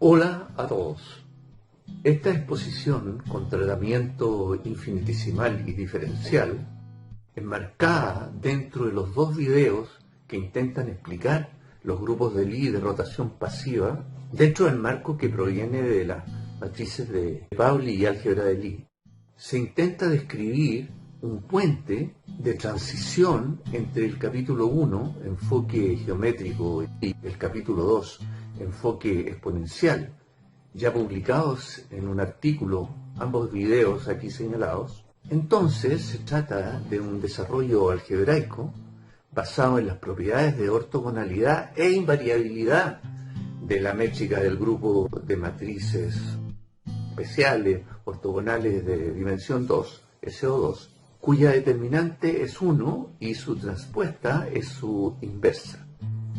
Hola a todos. Esta exposición con tratamiento infinitesimal y diferencial, enmarcada dentro de los dos videos que intentan explicar los grupos de Lie de rotación pasiva, dentro del marco que proviene de las matrices de Pauli y álgebra de Lie, se intenta describir un puente de transición entre el capítulo 1, enfoque geométrico, y el capítulo 2, enfoque exponencial, ya publicados en un artículo, ambos videos aquí señalados. Entonces se trata de un desarrollo algebraico basado en las propiedades de ortogonalidad e invariabilidad de la métrica del grupo de matrices especiales ortogonales de dimensión 2, SO2, cuya determinante es 1 y su transpuesta es su inversa,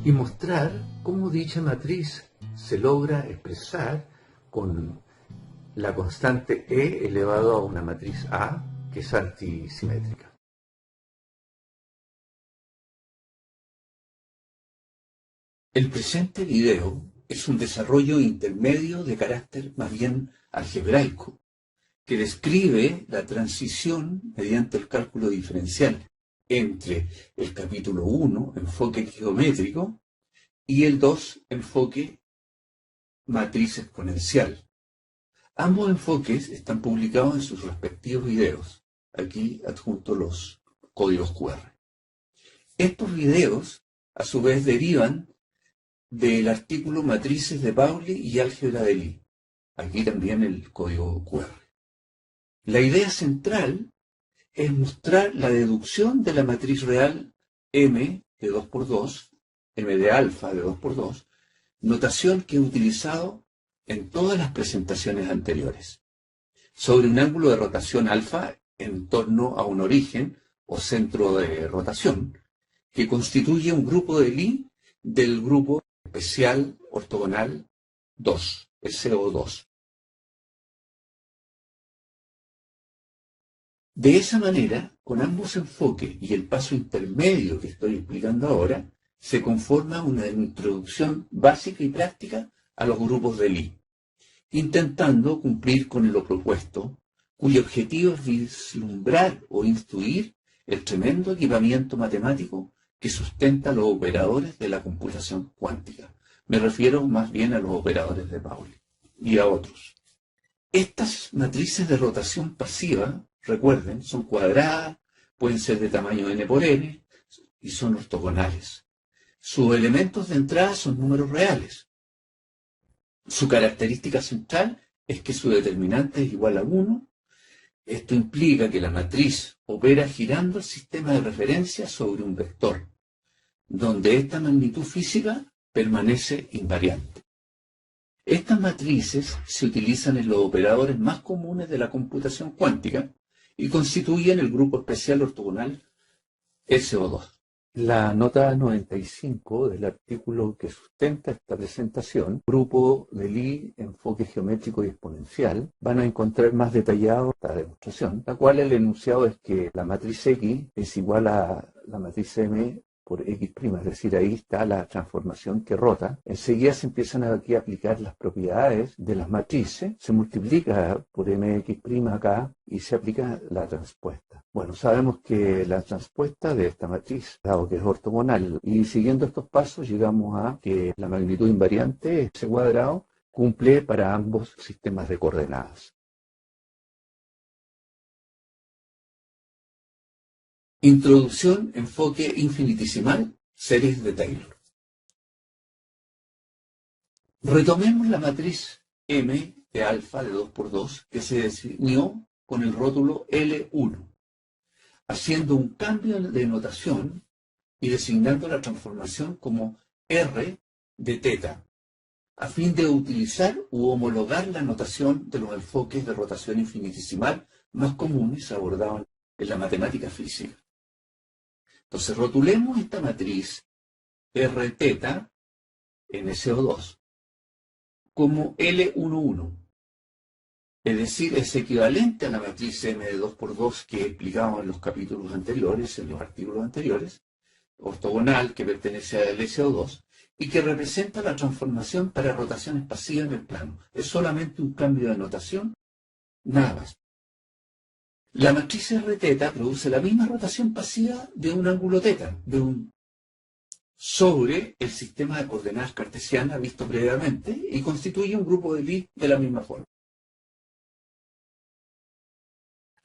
y mostrar cómo dicha matriz se logra expresar con la constante E elevado a una matriz A que es antisimétrica. El presente video es un desarrollo intermedio de carácter más bien algebraico, que describe la transición mediante el cálculo diferencial entre el capítulo 1, enfoque geométrico, y el 2, enfoque matriz exponencial. Ambos enfoques están publicados en sus respectivos videos. Aquí adjunto los códigos QR. Estos videos, a su vez, derivan del artículo Matrices de Pauli y álgebra de Lie. Aquí también el código QR. La idea central es mostrar la deducción de la matriz real M de 2×2, M de alfa de 2×2, notación que he utilizado en todas las presentaciones anteriores, sobre un ángulo de rotación alfa en torno a un origen o centro de rotación, que constituye un grupo de Lie del grupo especial ortogonal 2, SO2. De esa manera, con ambos enfoques y el paso intermedio que estoy explicando ahora, se conforma una introducción básica y práctica a los grupos de Lie, intentando cumplir con lo propuesto, cuyo objetivo es vislumbrar o instruir el tremendo equipamiento matemático que sustenta los operadores de la computación cuántica. Me refiero más bien a los operadores de Pauli y a otros. Estas matrices de rotación pasiva, recuerden, son cuadradas, pueden ser de tamaño n por n y son ortogonales. Sus elementos de entrada son números reales. Su característica central es que su determinante es igual a 1. Esto implica que la matriz opera girando el sistema de referencia sobre un vector, donde esta magnitud física permanece invariante. Estas matrices se utilizan en los operadores más comunes de la computación cuántica y constituyen el grupo especial ortogonal SO2. La nota 95 del artículo que sustenta esta presentación, grupo de Lie, enfoque geométrico y exponencial, van a encontrar más detallado esta demostración, la cual el enunciado es que la matriz X es igual a la matriz M por X', es decir, ahí está la transformación que rota. Enseguida se empiezan aquí a aplicar las propiedades de las matrices, se multiplica por MX' acá y se aplica la transpuesta. Bueno, sabemos que la transpuesta de esta matriz, dado que es ortogonal, y siguiendo estos pasos llegamos a que la magnitud invariante, ese cuadrado, cumple para ambos sistemas de coordenadas. Introducción, enfoque infinitesimal, series de Taylor. Retomemos la matriz M de alfa de 2×2 que se definió con el rótulo L1, haciendo un cambio de notación y designando la transformación como R de teta, a fin de utilizar u homologar la notación de los enfoques de rotación infinitesimal más comunes abordados en la matemática física. Entonces rotulemos esta matriz R teta en SO2 como L11, es decir, es equivalente a la matriz M de 2×2 que explicamos en los capítulos anteriores, en los artículos anteriores, ortogonal que pertenece al SO2, y que representa la transformación para rotaciones pasivas en el plano. Es solamente un cambio de notación, nada más. La matriz R teta produce la misma rotación pasiva de un ángulo teta, sobre el sistema de coordenadas cartesianas visto previamente, y constituye un grupo de Lie de la misma forma.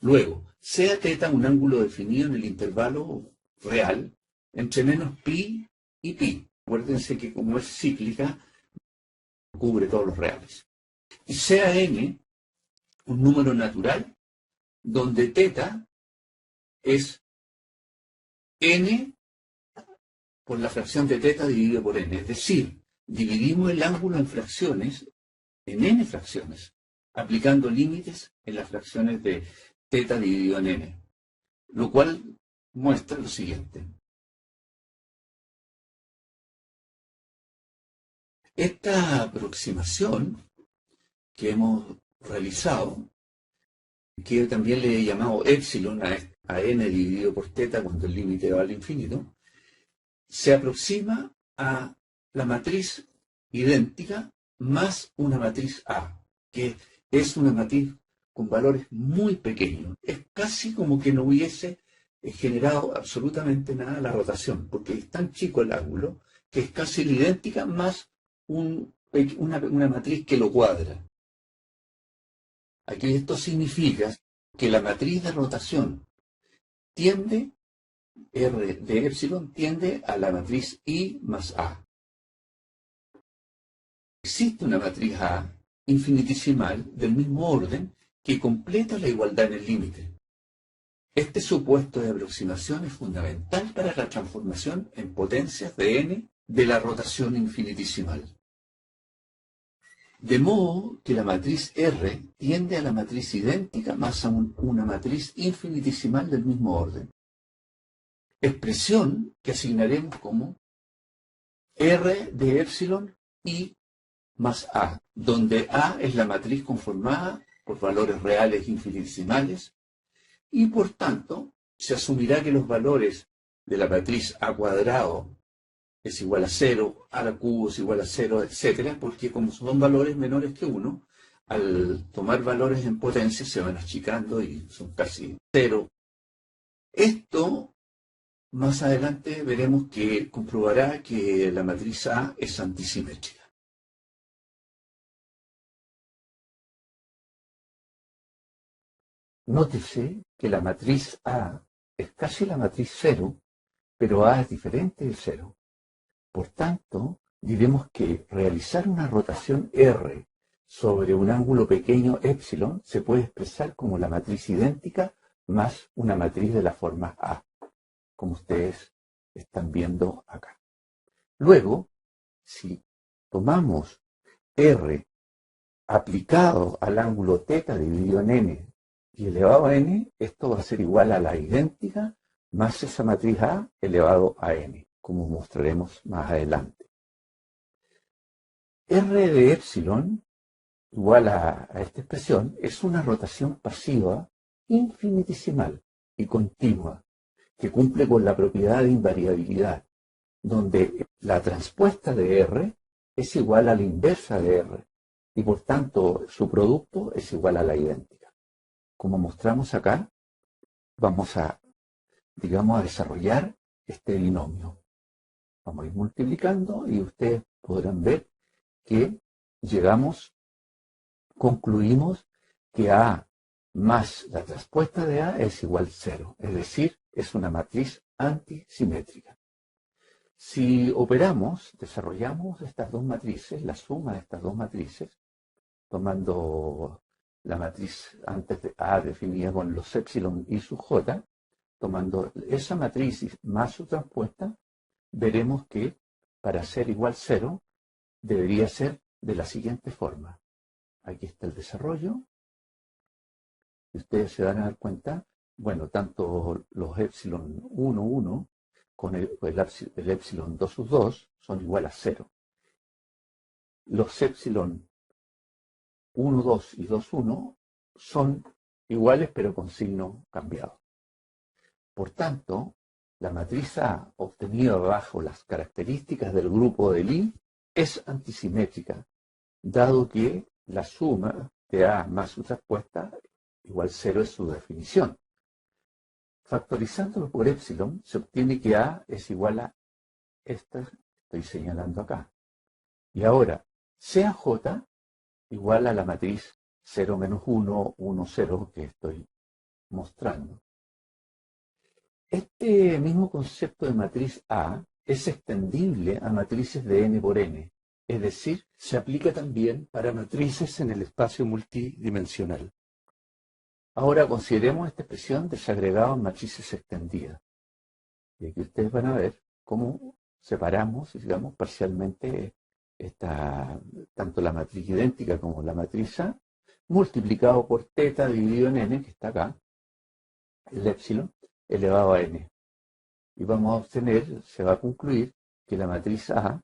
Luego, sea teta un ángulo definido en el intervalo real entre menos pi y pi. Acuérdense que como es cíclica, cubre todos los reales. Y sea n un número natural donde teta es n por la fracción de teta dividido por n. Es decir, dividimos el ángulo en fracciones, en n fracciones, aplicando límites en las fracciones de teta dividido en n, lo cual muestra lo siguiente. Esta aproximación que hemos realizado, que también le he llamado épsilon a n dividido por teta cuando el límite va al infinito, se aproxima a la matriz idéntica más una matriz A, que es una matriz con valores muy pequeños. Es casi como que no hubiese generado absolutamente nada la rotación, porque es tan chico el ángulo que es casi la idéntica más una matriz que lo cuadra. Aquí esto significa que la matriz de rotación tiende, R de épsilon, tiende a la matriz I más A. Existe una matriz A infinitesimal del mismo orden que completa la igualdad en el límite. Este supuesto de aproximación es fundamental para la transformación en potencias de n de la rotación infinitesimal. De modo que la matriz R tiende a la matriz idéntica más a una matriz infinitesimal del mismo orden. Expresión que asignaremos como R de épsilon I más A, donde A es la matriz conformada por valores reales infinitesimales y por tanto se asumirá que los valores de la matriz A cuadrado es igual a 0, A al cubo es igual a 0, etc., porque como son valores menores que 1, al tomar valores en potencia se van achicando y son casi 0. Esto más adelante veremos que comprobará que la matriz A es antisimétrica. Nótese que la matriz A es casi la matriz 0, pero A es diferente de 0. Por tanto, diremos que realizar una rotación R sobre un ángulo pequeño épsilon se puede expresar como la matriz idéntica más una matriz de la forma A, como ustedes están viendo acá. Luego, si tomamos R aplicado al ángulo teta dividido en n y elevado a n, esto va a ser igual a la idéntica más esa matriz A elevado a n, como mostraremos más adelante. R de épsilon igual a esta expresión es una rotación pasiva infinitesimal y continua que cumple con la propiedad de invariabilidad, donde la transpuesta de R es igual a la inversa de R y por tanto su producto es igual a la idéntica. Como mostramos acá, vamos a, digamos, a desarrollar este binomio. Vamos a ir multiplicando y ustedes podrán ver que concluimos que A más la transpuesta de A es igual a 0, es decir, es una matriz antisimétrica. Si operamos, desarrollamos estas dos matrices, la suma de estas dos matrices, tomando la matriz antes de A definida con los épsilon y su j, tomando esa matriz más su transpuesta, veremos que para ser igual a 0 debería ser de la siguiente forma. Aquí está el desarrollo. Ustedes se van a dar cuenta, bueno, tanto los épsilon 1, 1 con el épsilon 2 sub 2 son igual a 0. Los épsilon 1, 2 y 2, 1 son iguales pero con signo cambiado. Por tanto, la matriz A obtenida bajo las características del grupo de Lie es antisimétrica, dado que la suma de A más su respuesta igual 0 es su definición. Factorizándolo por epsilon, se obtiene que A es igual a esta que estoy señalando acá. Y ahora, sea J igual a la matriz 0, menos 1, 1, 0 que estoy mostrando. Este mismo concepto de matriz A es extendible a matrices de n por n, es decir, se aplica también para matrices en el espacio multidimensional. Ahora consideremos esta expresión desagregada en matrices extendidas. Y aquí ustedes van a ver cómo separamos, digamos, parcialmente tanto la matriz idéntica como la matriz A, multiplicado por teta dividido en n, que está acá, el épsilon, elevado a n. Y vamos a obtener, se va a concluir, que la matriz A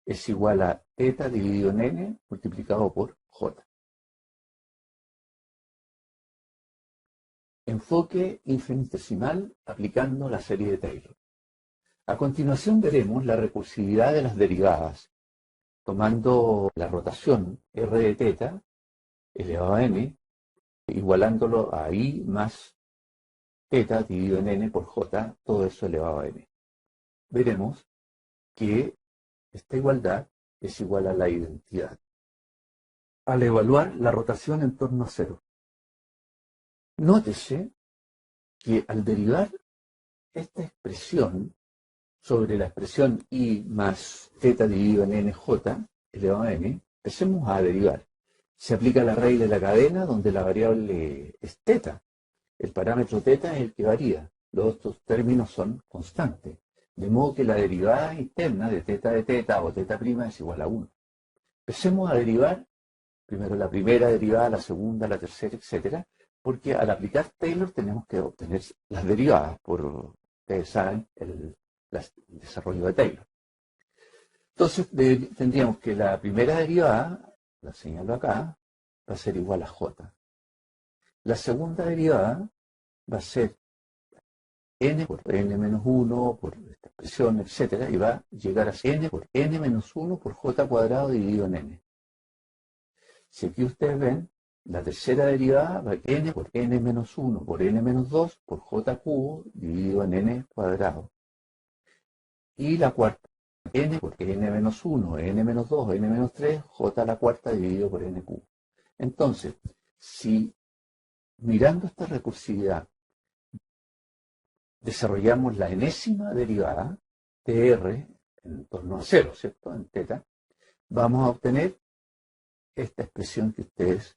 es igual a teta dividido en n multiplicado por j. Enfoque infinitesimal aplicando la serie de Taylor. A continuación veremos la recursividad de las derivadas, tomando la rotación r de teta elevado a n, igualándolo a i más teta dividido en n por j, todo eso elevado a n. Veremos que esta igualdad es igual a la identidad. Al evaluar la rotación en torno a 0. Nótese que al derivar esta expresión sobre la expresión i más teta dividido en nj elevado a n, empecemos a derivar. Se aplica la regla de la cadena donde la variable es teta. El parámetro teta es el que varía. Los otros términos son constantes. De modo que la derivada interna de teta o teta prima es igual a 1. Empecemos a derivar primero la primera derivada, la segunda, la tercera, etcétera, porque al aplicar Taylor tenemos que obtener las derivadas, ustedes saben, el desarrollo de Taylor. Entonces tendríamos que la primera derivada, la señalo acá, va a ser igual a j. La segunda derivada va a ser n por n menos 1 por esta expresión, etcétera, y va a llegar a n por n menos 1 por j cuadrado dividido en n. Si aquí ustedes ven, la tercera derivada va a n por n menos 1 por n menos 2 por j cubo dividido en n cuadrado. Y la cuarta, n por n menos 1, n menos 2, n menos 3, j a la cuarta dividido por n cubo. Entonces, si mirando esta recursividad desarrollamos la enésima derivada de r en torno a 0, ¿cierto? En teta, vamos a obtener esta expresión que ustedes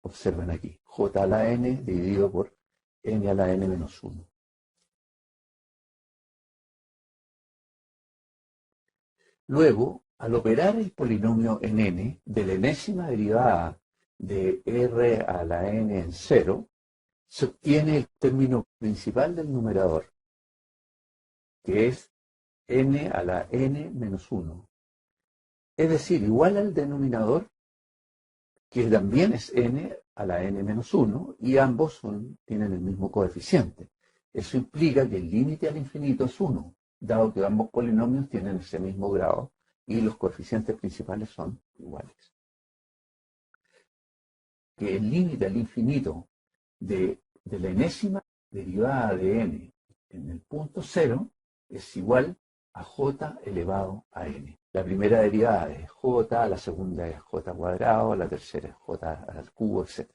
observan aquí, j a la n dividido por n a la n menos 1. Luego, al operar el polinomio en n de la enésima derivada de r a la n en 0, se obtiene el término principal del numerador, que es n a la n menos 1. Es decir, igual al denominador, que también es n a la n menos 1, y ambos tienen el mismo coeficiente. Eso implica que el límite al infinito es 1, dado que ambos polinomios tienen ese mismo grado y los coeficientes principales son iguales. Que el límite al infinito de la enésima derivada de n en el punto 0 es igual a j elevado a n. La primera derivada es j, la segunda es j cuadrado, la tercera es j al cubo, etc.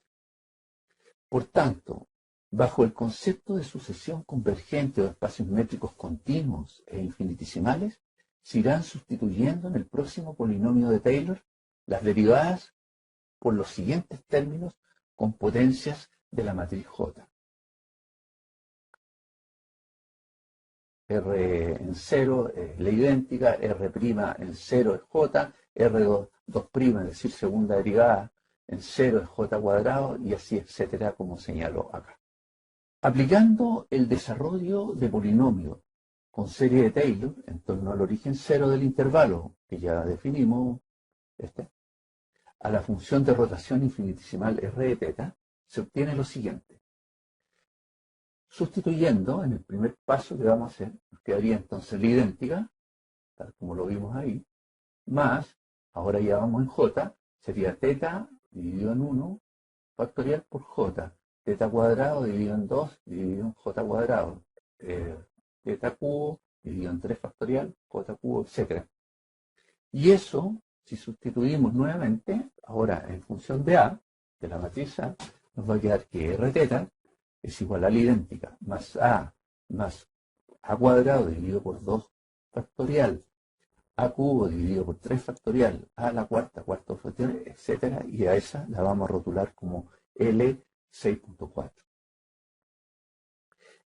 Por tanto, bajo el concepto de sucesión convergente o espacios métricos continuos e infinitesimales, se irán sustituyendo en el próximo polinomio de Taylor las derivadas por los siguientes términos con potencias de la matriz J. R en 0 es la idéntica, R' en 0 es J, R2', es decir, segunda derivada, en 0 es J cuadrado, y así, etcétera, como señalo acá. Aplicando el desarrollo de polinomio con serie de Taylor en torno al origen 0 del intervalo, que ya definimos, a la función de rotación infinitesimal R de teta, se obtiene lo siguiente. Sustituyendo en el primer paso que vamos a hacer, nos quedaría entonces la idéntica, tal como lo vimos ahí, más, ahora ya vamos en j, sería teta dividido en 1 factorial por j, teta cuadrado dividido en 2 dividido en j cuadrado, teta cubo dividido en 3 factorial, j cubo, etc. Y eso, si sustituimos nuevamente, ahora en función de A, de la matriz A, nos va a quedar que r teta es igual a la idéntica, más A cuadrado dividido por 2 factorial, A cubo dividido por 3 factorial, A a la cuarto factorial, etc. Y a esa la vamos a rotular como L6.4.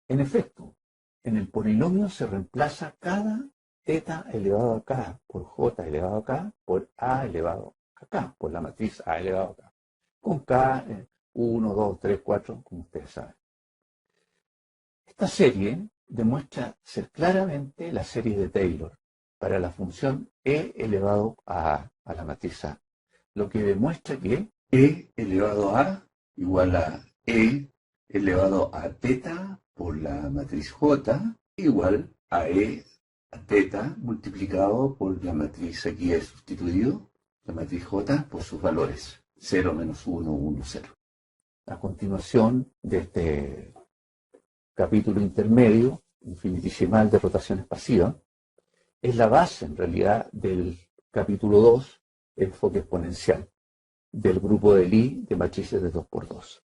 En efecto, en el polinomio se reemplaza cada teta elevado a k por j elevado a k por a elevado a k, por la matriz a elevado a k, con k 1, 2, 3, 4, como ustedes saben. Esta serie demuestra ser claramente la serie de Taylor para la función e elevado a la matriz a, lo que demuestra que e elevado a igual a e elevado a teta por la matriz j igual a e a teta multiplicado por la matriz, aquí he sustituido la matriz j por sus valores 0, menos 1, 1, 0. A continuación de este capítulo intermedio, infinitesimal de rotaciones pasivas, es la base en realidad del capítulo 2, enfoque exponencial, del grupo de Lie de matrices de 2×2.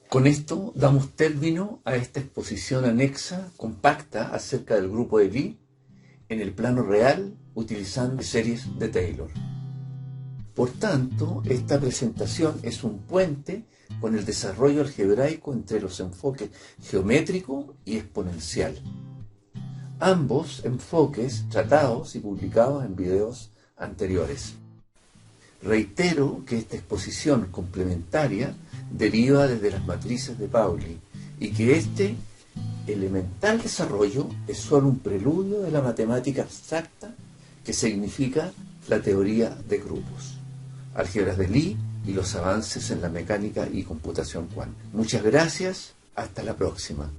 Con esto damos término a esta exposición anexa, compacta, acerca del grupo de Lie en el plano real, utilizando series de Taylor. Por tanto, esta presentación es un puente con el desarrollo algebraico entre los enfoques geométrico y exponencial. Ambos enfoques tratados y publicados en videos anteriores. Reitero que esta exposición complementaria deriva desde las matrices de Pauli y que este elemental desarrollo es solo un preludio de la matemática abstracta que significa la teoría de grupos, álgebras de Lie y los avances en la mecánica y computación cuántica. Muchas gracias, hasta la próxima.